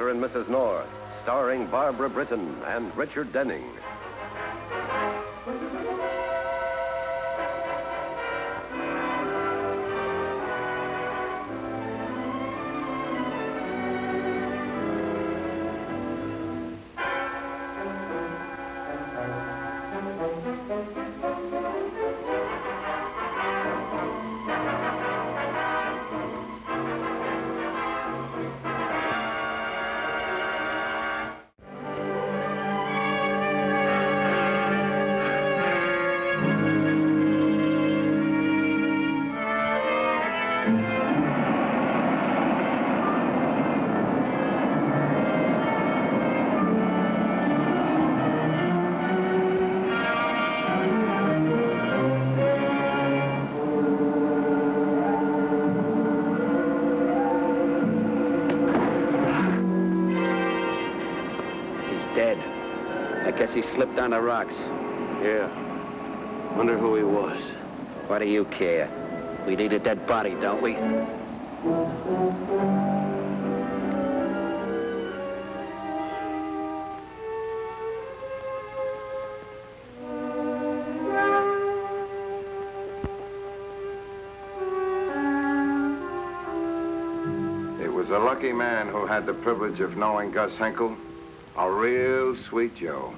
Mr. and Mrs. North, starring Barbara Britton and Richard Denning. He slipped on the rocks. Yeah. Wonder who he was. What do you care? We need a dead body, don't we? It was a lucky man who had the privilege of knowing Gus Henkel. A real sweet Joe.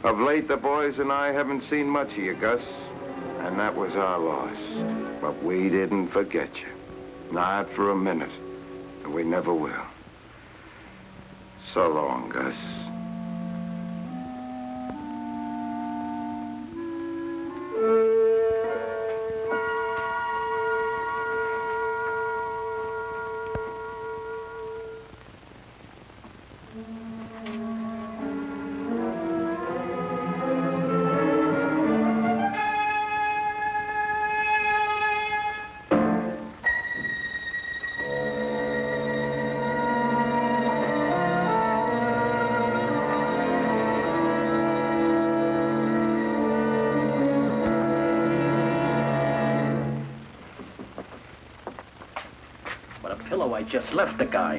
Of late, the boys and I haven't seen much of you, Gus, and that was our loss. But we didn't forget you. Not for a minute. And we never will. So long, Gus. I just left the guy.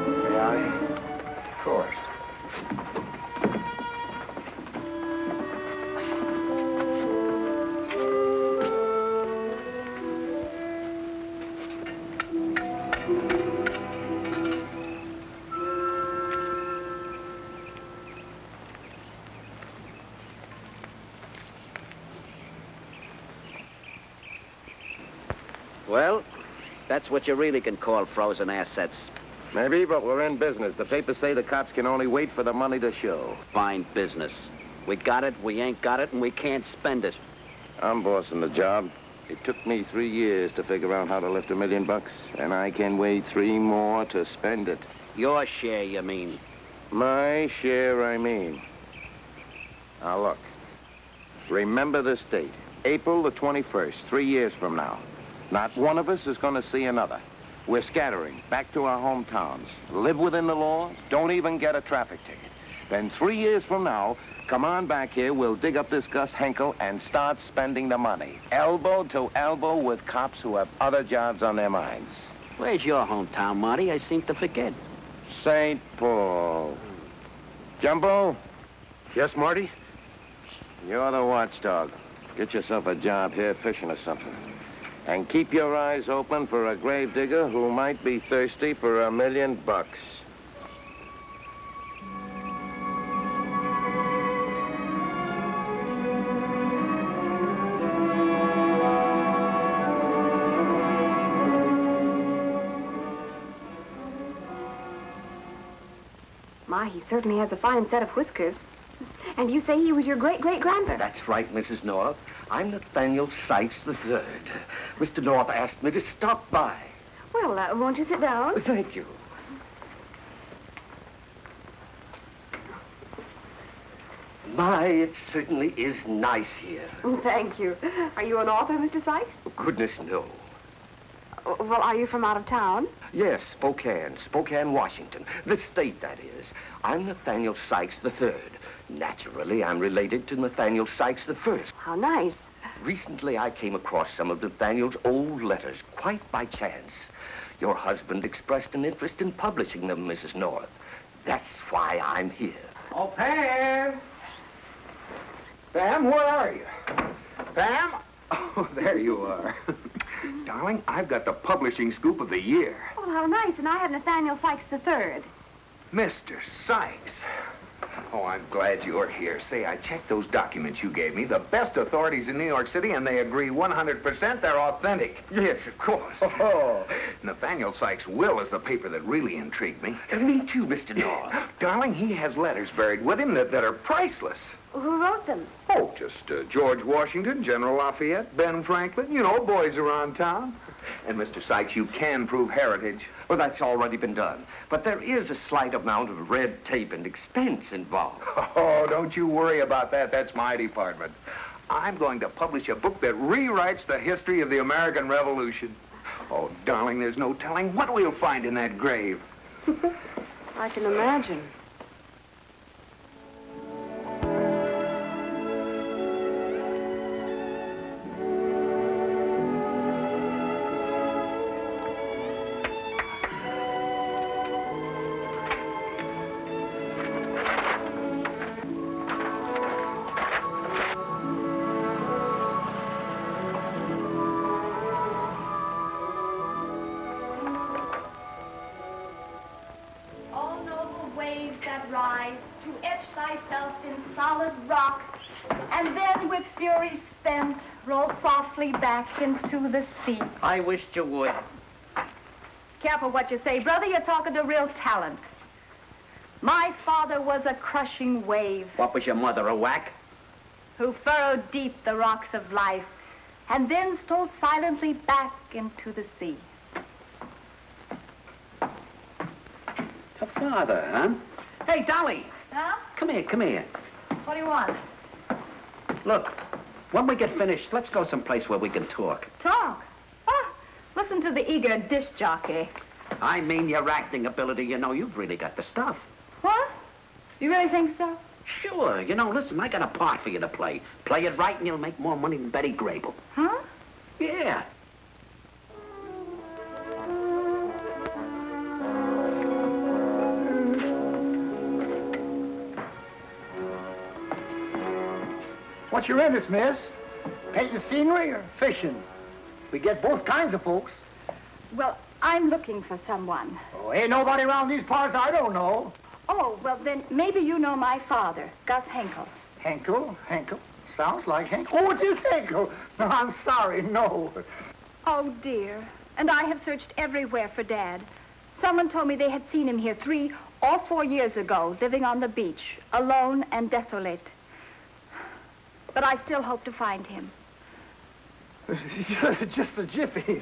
May I? Of course. Well, that's what you really can call frozen assets. Maybe, but we're in business. The papers say the cops can only wait for the money to show. Fine business. We got it, we ain't got it, and we can't spend it. I'm bossing the job. It took me 3 years to figure out how to lift $1 million, and I can wait 3 more to spend it. Your share, you mean? My share, I mean. Now, look. Remember this date. April the 21st, 3 years from now. Not one of us is going to see another. We're scattering back to our hometowns. Live within the law, don't even get a traffic ticket. Then 3 years from now, come on back here, we'll dig up this Gus Henkel and start spending the money. Elbow to elbow with cops who have other jobs on their minds. Where's your hometown, Marty? I seem to forget. St. Paul. Jumbo? Yes, Marty? You're the watchdog. Get yourself a job here fishing or something. And keep your eyes open for a gravedigger who might be thirsty for $1 million. My, he certainly has a fine set of whiskers. And you say he was your great-great-grandfather? That's right, Mrs. North. I'm Nathaniel Sykes III. Mr. North asked me to stop by. Well, won't you sit down? Thank you. My, it certainly is nice here. Thank you. Are you an author, Mr. Sykes? Goodness, no. Well, are you from out of town? Yes, Spokane, Washington. The state, that is. I'm Nathaniel Sykes III. Naturally, I'm related to Nathaniel Sykes I. How nice. Recently, I came across some of Nathaniel's old letters, quite by chance. Your husband expressed an interest in publishing them, Mrs. North. That's why I'm here. Oh, Pam! Pam, where are you? Pam? Oh, there you are. Darling, I've got the publishing scoop of the year. Oh, how nice. And I have Nathaniel Sykes III. Mr. Sykes. Oh, I'm glad you're here. Say, I checked those documents you gave me. The best authorities in New York City, and they agree 100% they're authentic. Yes, of course. Oh, Nathaniel Sykes' will is the paper that really intrigued me. Me too, Mr. North. Darling, he has letters buried with him that are priceless. Who wrote them? Oh, just George Washington, General Lafayette, Ben Franklin, you know, boys around town. And, Mr. Sykes, you can prove heritage. Well, that's already been done. But there is a slight amount of red tape and expense involved. Oh, don't you worry about that. That's my department. I'm going to publish a book that rewrites the history of the American Revolution. Oh, darling, there's no telling what we'll find in that grave. I can imagine. Rise to etch thyself in solid rock, and then with fury spent, roll softly back into the sea. I wished you would. Careful what you say, brother. You're talking to real talent. My father was a crushing wave What was your mother, a whack? who furrowed deep the rocks of life and then stole silently back into the sea. Her father, huh? Hey, Dolly. Huh? Come here, come here. What do you want? Look, when we get finished, let's go someplace where we can talk. Talk? Oh, listen to the eager disc jockey. I mean your acting ability. You know, you've really got the stuff. What? You really think so? Sure. You know, listen, I got a part for you to play. Play it right and you'll make more money than Betty Grable. Huh? Yeah. What's your interest, miss? Painting scenery or fishing? We get both kinds of folks. Well, I'm looking for someone. Oh, ain't nobody around these parts I don't know. Oh, well, then maybe you know my father, Gus Henkel. Henkel? Sounds like Henkel. Oh, it is Henkel. No, I'm sorry, no. Oh, dear. And I have searched everywhere for Dad. Someone told me they had seen him here 3 or 4 years ago, living on the beach, alone and desolate. But I still hope to find him. Just a jiffy.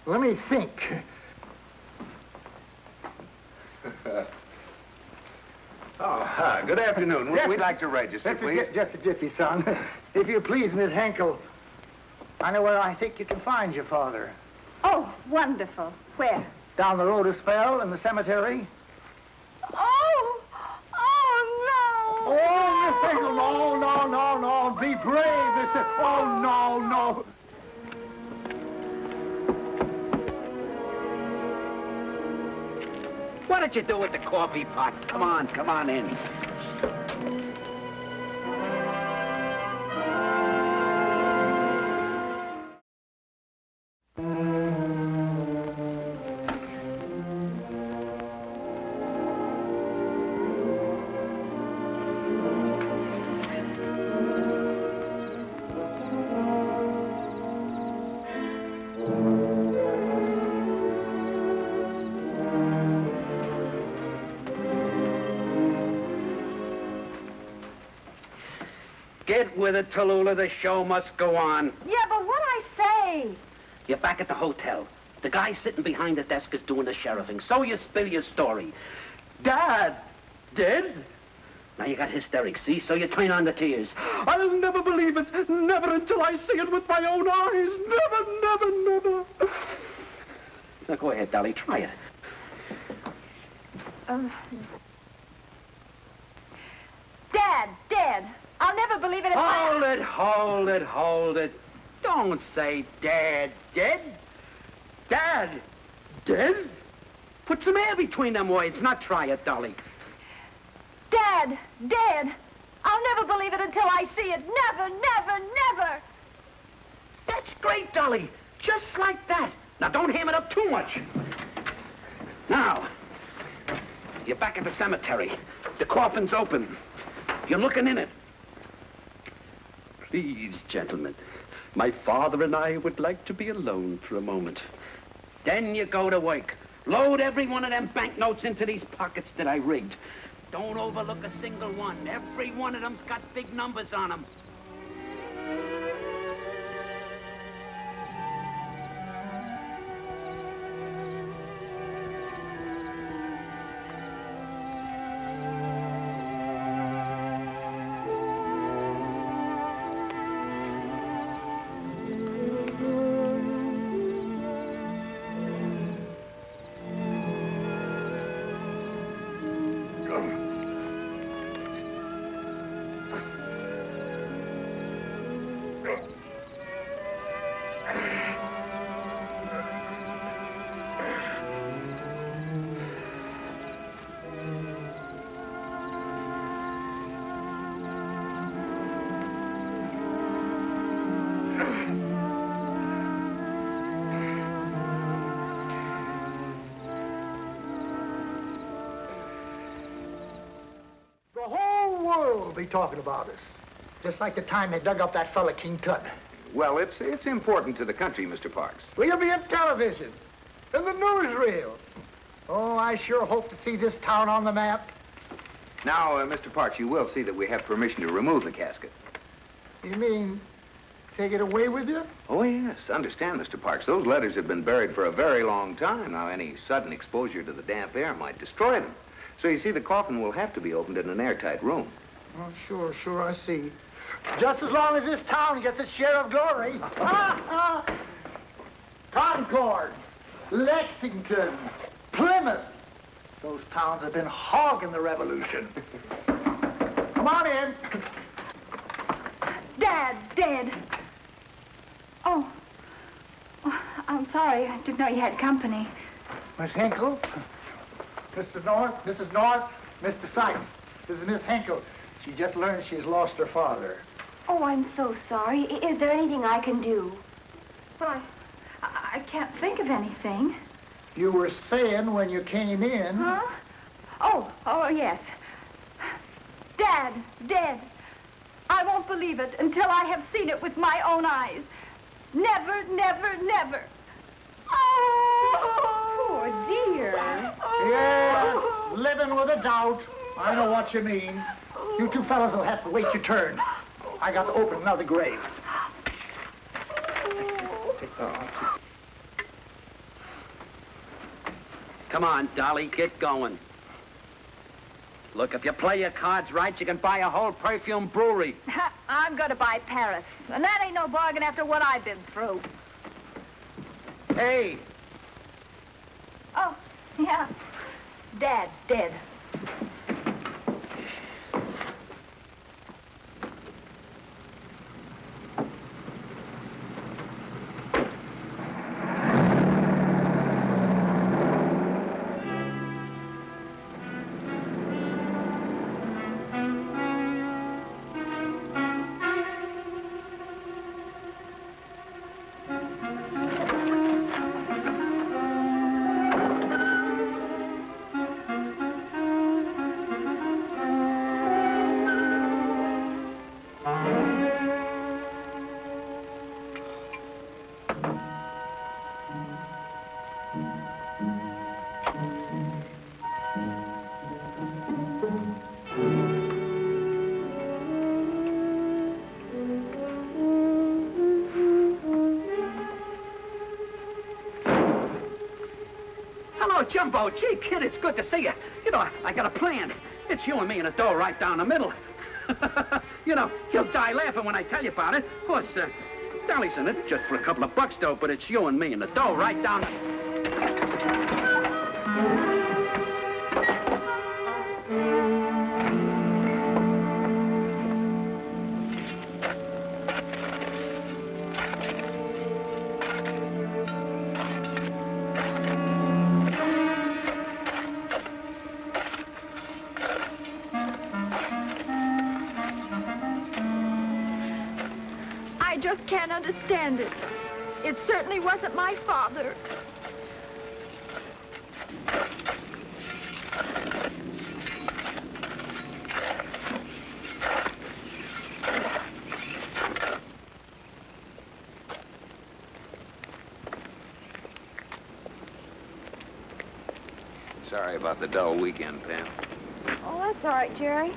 Let me think. Good afternoon. We'd like to register, please. Just a jiffy, son. If you please, Miss Henkel, I know where I think you can find your father. Oh, wonderful. Where? Down the road a spell in the cemetery. Oh! Oh, no! Oh, Miss Henkel, no. Be brave, Miss... Oh, no. What did you do with the coffee pot? Come on in. Get with it, Tallulah. The show must go on. Yeah, but what'd I say? You're back at the hotel. The guy sitting behind the desk is doing the sheriffing. So you spill your story. Dad, dead? Now you got hysterics, see? So you turn on the tears. I'll never believe it. Never until I see it with my own eyes. Never. Now go ahead, Dolly. Try it. Dad. I'll never believe it if Hold it. Don't say Dad dead. Dad Dead? Put some air between them words, not try it, Dolly. Dad, dead. I'll never believe it until I see it. Never, never, never. That's great, Dolly. Just like that. Now, don't ham it up too much. Now, you're back at the cemetery. The coffin's open. You're looking in it. Please, gentlemen, my father and I would like to be alone for a moment. Then you go to work. Load every one of them banknotes into these pockets that I rigged. Don't overlook a single one. Every one of them's got big numbers on them. The whole world will be talking about us. Just like the time they dug up that fella King Tut. Well, it's important to the country, Mr. Parks. We'll be on television, in the newsreels. Oh, I sure hope to see this town on the map. Now, Mr. Parks, you will see that we have permission to remove the casket. You mean, take it away with you? Oh, yes. Understand, Mr. Parks, those letters have been buried for a very long time. Now, any sudden exposure to the damp air might destroy them. So, you see, the coffin will have to be opened in an airtight room. Oh, sure, I see. Just as long as this town gets its share of glory. Concord, Lexington, Plymouth. Those towns have been hogging the revolution. Come on in. Dad, dead. Oh, I'm sorry. I didn't know you had company. Miss Hinkle, Mr. North, Mrs. North, Mr. Sykes. This is Miss Hinkle. She just learned she's lost her father. Oh, I'm so sorry. Is there anything I can do? Well, I can't think of anything. You were saying when you came in... Huh? Oh, yes. Dad, dead. I won't believe it until I have seen it with my own eyes. Never, never, never. Oh, Poor dear. Yeah, living with a doubt. I know what you mean. You two fellas will have to wait your turn. I got to open another grave. Come on, Dolly, get going. Look, if you play your cards right, you can buy a whole perfume brewery. I'm going to buy Paris. And that ain't no bargain after what I've been through. Hey, Oh, yeah. Dad, dead. Jumbo, gee, kid, it's good to see you. You know, I got a plan. It's you and me in a dough right down the middle. You know, you'll die laughing when I tell you about it. Of course, Dolly's in it just for a couple of bucks, though, but it's you and me in the dough right down the... just can't understand it. It certainly wasn't my father. Sorry about the dull weekend, Pam. Oh, that's all right, Jerry.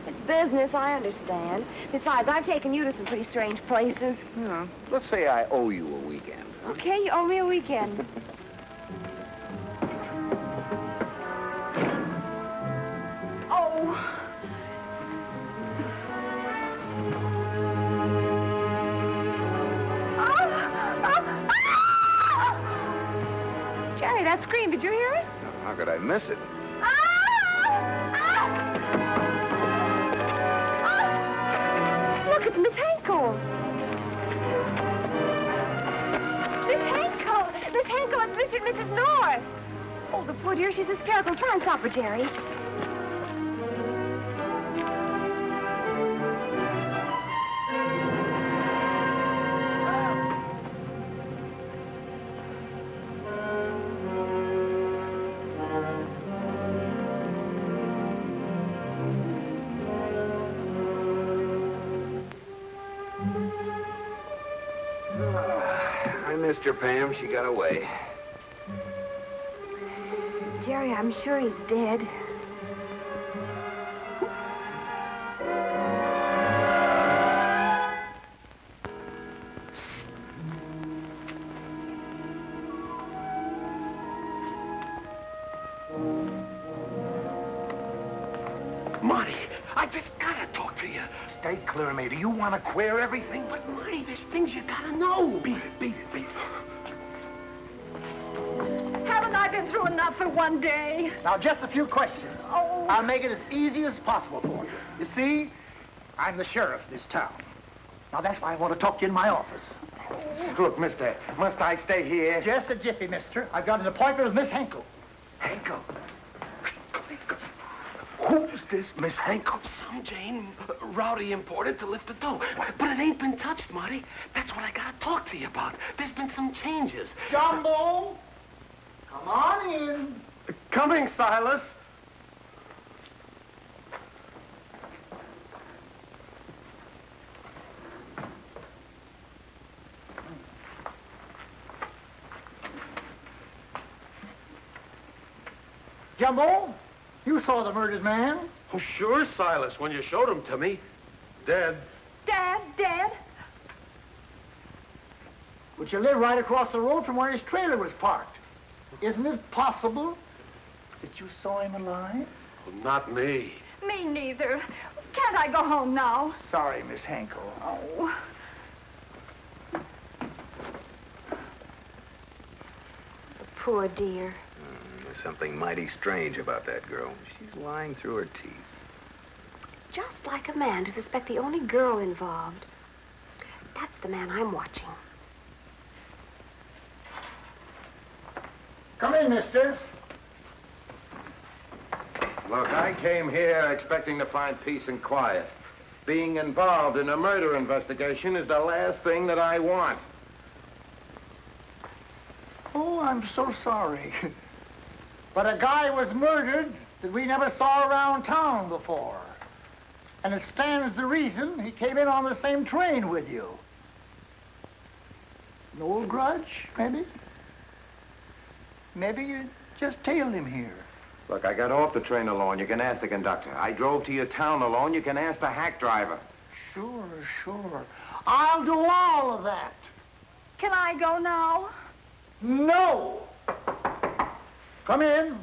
It's business, I understand. Besides, I've taken you to some pretty strange places. Yeah. Let's say I owe you a weekend. Huh? Okay, you owe me a weekend. Oh. Jerry, that scream, did you hear it? How could I miss it? Look, it's Miss Henkel. Miss Henkel! Miss Henkel, it's Mr. and Mrs. North. Oh, the poor dear, she's hysterical. Try and stop her, Jerry. I missed her, Pam. She got away. Jerry, I'm sure he's dead. Marty, I just gotta talk to you. Stay clear of me. Do you want to queer everything? But Marty, there's things you gotta know. Beat it. Haven't I been through enough for one day? Now, just a few questions. Oh. I'll make it as easy as possible for you. You see, I'm the sheriff of this town. Now, that's why I want to talk to you in my office. Look, mister, must I stay here? Just a jiffy, mister. I've got an appointment with Miss Henkel. Henkel? Who's this Miss Henkel? Some Jane Rowdy imported to lift the dough. But it ain't been touched, Marty. That's what I gotta talk to you about. There's been some changes. Jumbo, come on in. Coming, Silas. Jumbo, you saw the murdered man. Oh, sure, Silas, when you showed him to me. Dead. Dad, Dad? But you live right across the road from where his trailer was parked. Isn't it possible that you saw him alive? Well, not me. Me neither. Can't I go home now? Sorry, Miss Henkel. Oh. Poor dear. There's something mighty strange about that girl. She's lying through her teeth. Just like a man to suspect the only girl involved. That's the man I'm watching. Come in, mister. Look, I came here expecting to find peace and quiet. Being involved in a murder investigation is the last thing that I want. Oh, I'm so sorry. But a guy was murdered that we never saw around town before. And it stands to reason he came in on the same train with you. An old grudge, maybe? Maybe you just tailed him here. Look, I got off the train alone. You can ask the conductor. I drove to your town alone. You can ask the hack driver. Sure. I'll do all of that. Can I go now? No! Come in.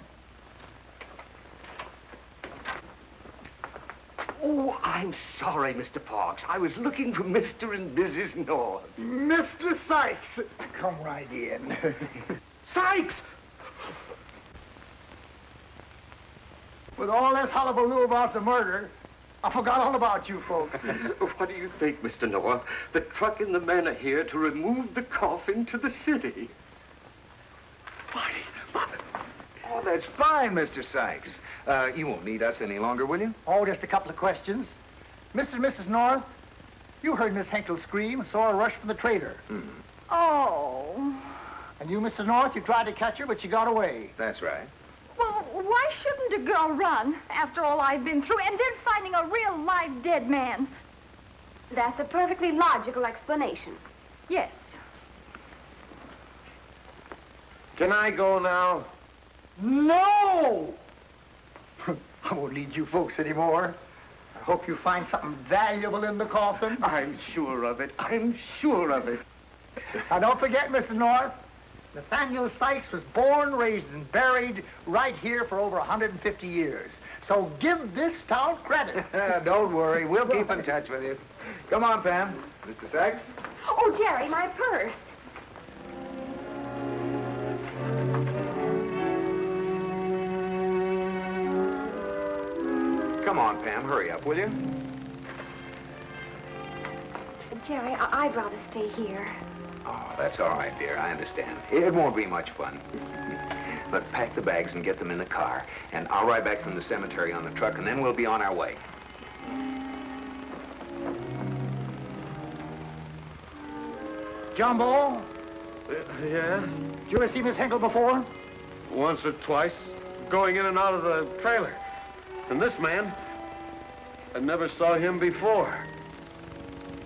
Oh, I'm sorry, Mr. Parks. I was looking for Mr. and Mrs. North. Mr. Sykes, come right in. Sykes! With all this hullabaloo about the murder, I forgot all about you folks. What do you think, Mr. North? The truck and the men are here to remove the coffin to the city. Marty. Oh, that's fine, Mr. Sykes. You won't need us any longer, will you? Oh, just a couple of questions. Mr. and Mrs. North, You heard Miss Henkel scream, saw her rush from the trailer. Oh. And you, Mr. North, you tried to catch her, but she got away. That's right. Well, why shouldn't a girl run after all I've been through and then finding a real live dead man? That's a perfectly logical explanation. Yes. Can I go now? No! I won't need you folks anymore. I hope you find something valuable in the coffin. I'm sure of it. I'm sure of it. Now, don't forget, Mrs. North, Nathaniel Sykes was born, raised, and buried right here for over 150 years. So give this town credit. Don't worry. We'll keep in touch with you. Come on, Pam. Mr. Sykes? Oh, Jerry, my purse. Come on, Pam. Hurry up, will you? Jerry, I'd rather stay here. Oh, that's all right, dear. I understand. It won't be much fun. But pack the bags and get them in the car. And I'll ride back from the cemetery on the truck, and then we'll be on our way. Jumbo, Yes? did you ever see Miss Henkel before? Once or twice, going in and out of the trailer. And this man, I never saw him before.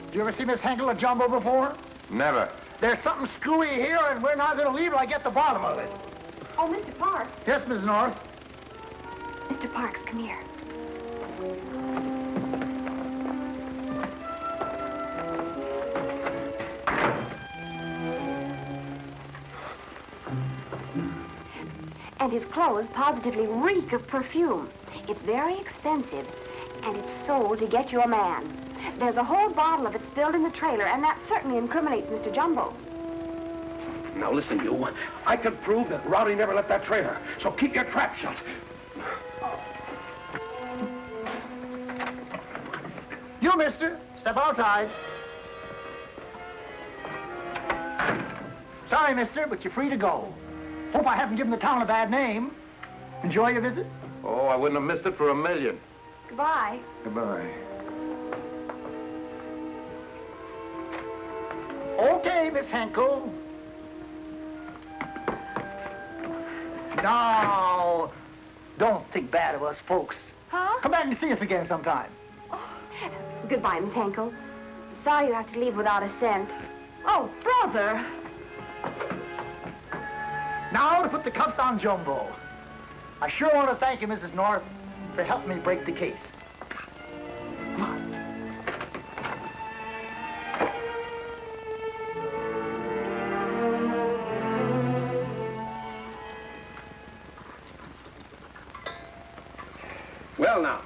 Did you ever see Miss Henkel or Jumbo before? Never. There's something screwy here, and we're not going to leave till I get the bottom of it. Oh, Mr. Parks. Yes, Miss North. Mr. Parks, come here. And his clothes positively reek of perfume. It's very expensive, and it's sold to get you a man. There's a whole bottle of it spilled in the trailer, and that certainly incriminates Mr. Jumbo. Now listen, you. I can prove that Rowdy never left that trailer, so keep your trap shut. You, mister, step outside. Sorry, mister, but you're free to go. Hope I haven't given the town a bad name. Enjoy your visit. Oh, I wouldn't have missed it for a million. Goodbye. Goodbye. Okay, Miss Henkel. Now, don't think bad of us folks. Huh? Come back and see us again sometime. Goodbye, Miss Henkel. I'm sorry you have to leave without a cent. Oh, brother. Now to put the cuffs on Jumbo. I sure want to thank you, Mrs. North, for helping me break the case. Come on. Well, now,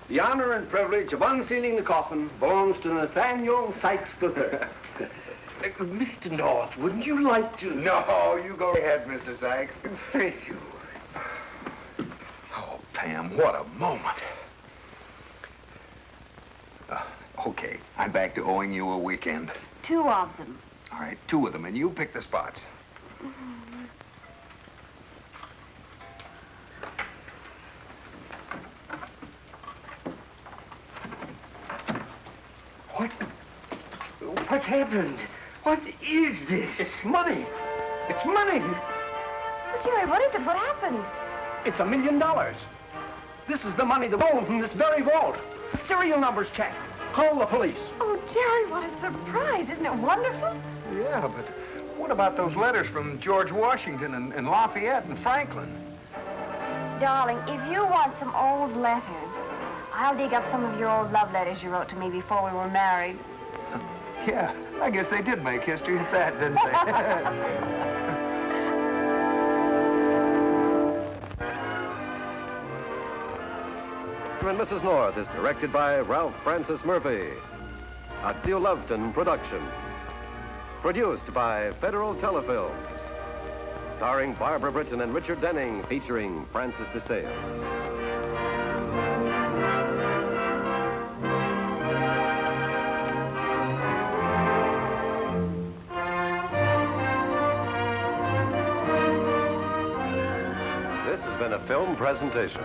the honor and privilege of unsealing the coffin belongs to Nathaniel Sykes III. Mr. North, wouldn't you like to... No, you go ahead, Mr. Sykes. Thank you. Oh, Pam, what a moment. Okay, I'm back to owing you a weekend. 2 of them. All right, 2 of them, and you pick the spots. What happened? What is this? It's money. It's money. Well, Jerry, what is it? What happened? It's $1 million. This is the money that rolled from this very vault. Serial numbers checked. Call the police. Oh, Jerry, what a surprise. Isn't it wonderful? Yeah, but what about those letters from George Washington and Lafayette and Franklin? Darling, if you want some old letters, I'll dig up some of your old love letters you wrote to me before we were married. Yeah, I guess they did make history at that, didn't they? And Mrs. North is directed by Ralph Francis Murphy. A Theo Loveton production. Produced by Federal Telefilms. Starring Barbara Britton and Richard Denning, featuring Francis DeSales. This has been a film presentation.